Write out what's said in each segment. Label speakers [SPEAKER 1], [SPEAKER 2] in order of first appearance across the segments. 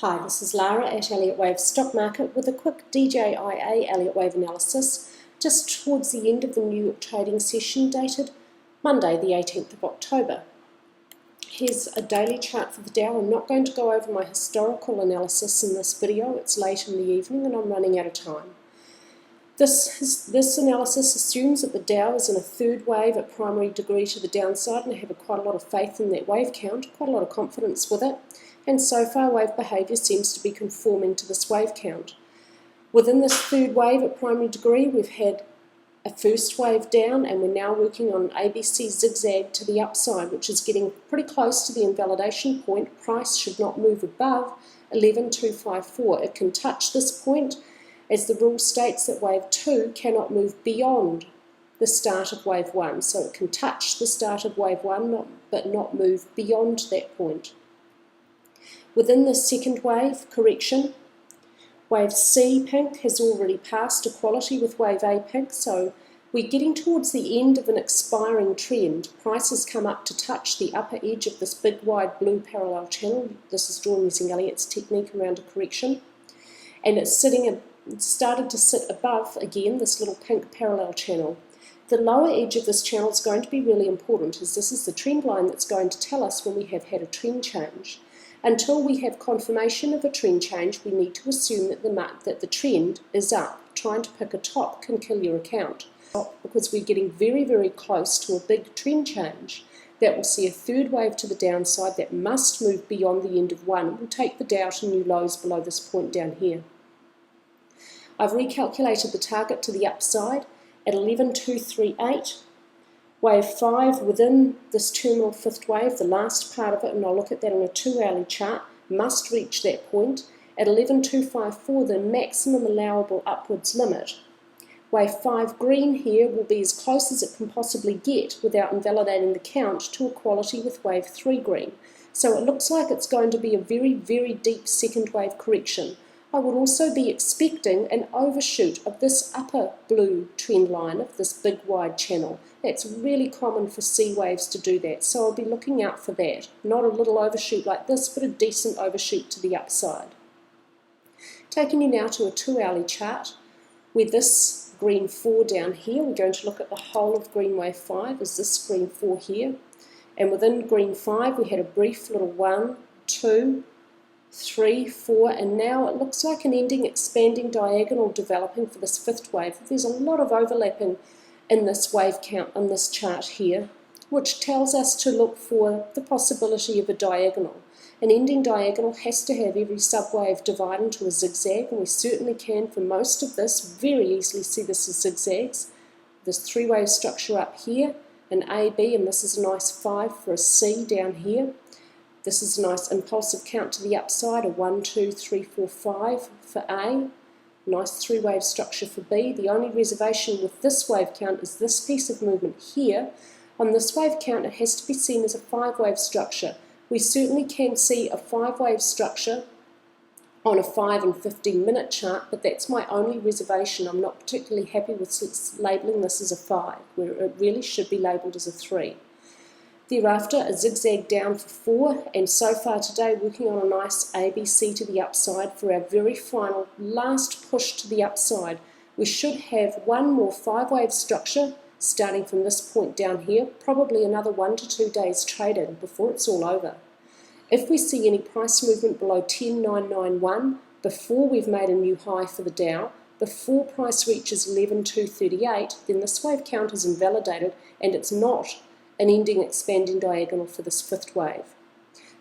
[SPEAKER 1] Hi, this is Lara at Elliott Wave Stock Market with a quick DJIA Elliott Wave analysis just towards the end of the New York trading session dated Monday the 18th of October. Here's a daily chart for the Dow. I'm not going to go over my historical analysis in this video. It's late in the evening and I'm running out of time. This analysis assumes that the Dow is in a third wave at primary degree to the downside, and I have quite a lot of faith in that wave count, quite a lot of confidence with it. And so far wave behaviour seems to be conforming to this wave count. Within this third wave at primary degree, we've had a first wave down and we're now working on an ABC zigzag to the upside, which is getting pretty close to the invalidation point. Price should not move above 11,254. It can touch this point, as the rule states that wave 2 cannot move beyond the start of wave 1. So it can touch the start of wave 1 but not move beyond that point. Within the second wave correction, wave C pink has already passed equality with wave A pink, so we're getting towards the end of an expiring trend. Prices come up to touch the upper edge of this big wide blue parallel channel. This is drawn using Elliott's technique around a correction, and it's started to sit above again this little pink parallel channel. The lower edge of this channel is going to be really important, as this is the trend line that's going to tell us when we have had a trend change. Until we have confirmation of a trend change, we need to assume that the trend is up. Trying to pick a top can kill your account, because we're getting very, very close to a big trend change that will see a third wave to the downside that must move beyond the end of one. We'll take the Dow to new lows below this point down here. I've recalculated the target to the upside at 11,238. Wave 5 within this terminal fifth wave, the last part of it, and I'll look at that on a 2-hourly chart, must reach that point. At 11,254, the maximum allowable upwards limit. Wave 5 green here will be as close as it can possibly get without invalidating the count to equality with wave 3 green. So it looks like it's going to be a very, very deep second wave correction. I would also be expecting an overshoot of this upper blue trend line of this big wide channel. That's really common for C waves to do that, so I'll be looking out for that. Not a little overshoot like this, but a decent overshoot to the upside. Taking you now to a 2-hourly chart, where this green 4 down here, we're going to look at the whole of green wave 5, is this green 4 here. And within green 5, we had a brief little 1, 2, 3, 4, and now it looks like an ending expanding diagonal developing for this fifth wave. There's a lot of overlapping in this wave count on this chart here, which tells us to look for the possibility of a diagonal. An ending diagonal has to have every subwave divide into a zigzag, and we certainly can for most of this very easily see this as zigzags. This 3-wave structure up here, an A, B, and this is a nice 5 for a C down here. This is a nice impulsive count to the upside, a 1, 2, 3, 4, 5 for A. Nice 3-wave structure for B. The only reservation with this wave count is this piece of movement here. On this wave count, it has to be seen as a 5-wave structure. We certainly can see a 5-wave structure on a 5 and 15-minute chart, but that's my only reservation. I'm not particularly happy with labelling this as a 5, where it really should be labelled as a 3. Thereafter, a zigzag down for 4, and so far today working on a nice ABC to the upside for our very final last push to the upside. We should have one more 5-wave structure starting from this point down here, probably another 1 to 2 days trading before it's all over. If we see any price movement below 10,991 before we've made a new high for the Dow, before price reaches 11,238, then this wave count is invalidated and it's not an ending expanding diagonal for this fifth wave.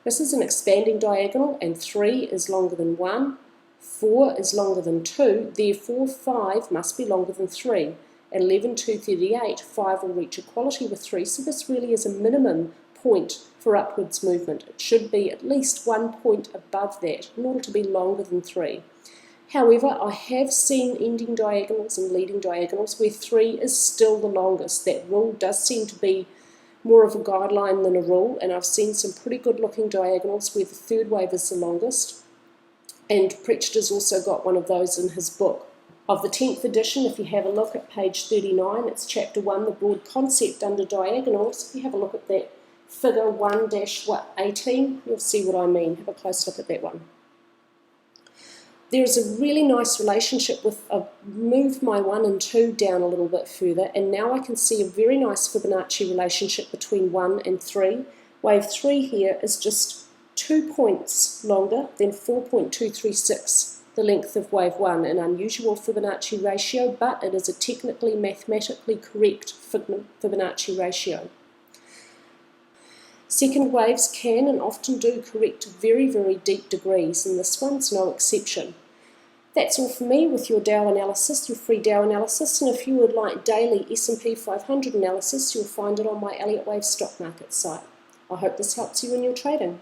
[SPEAKER 1] This is an expanding diagonal, and 3 is longer than 1, 4 is longer than 2, therefore 5 must be longer than 3. At 11,238, 5 will reach equality with 3, so this really is a minimum point for upwards movement. It should be at least 1 point above that in order to be longer than 3. However, I have seen ending diagonals and leading diagonals where 3 is still the longest. That rule does seem to be more of a guideline than a rule, and I've seen some pretty good looking diagonals where the third wave is the longest, and Pritchard's also got one of those in his book. Of the 10th edition, if you have a look at page 39, it's chapter 1, the broad concept under diagonals. If you have a look at that figure 1-18, you'll see what I mean. Have a close look at that one. There's a really nice relationship with, I've moved my 1 and 2 down a little bit further, and now I can see a very nice Fibonacci relationship between 1 and 3. Wave 3 here is just 2 points longer than 4.236, the length of wave 1, an unusual Fibonacci ratio, but it is a technically mathematically correct Fibonacci ratio. Second waves can and often do correct very, very deep degrees, and this one's no exception. That's all for me with your Dow analysis, your free Dow analysis, and if you would like daily S&P 500 analysis, you'll find it on my Elliott Wave stock market site. I hope this helps you in your trading.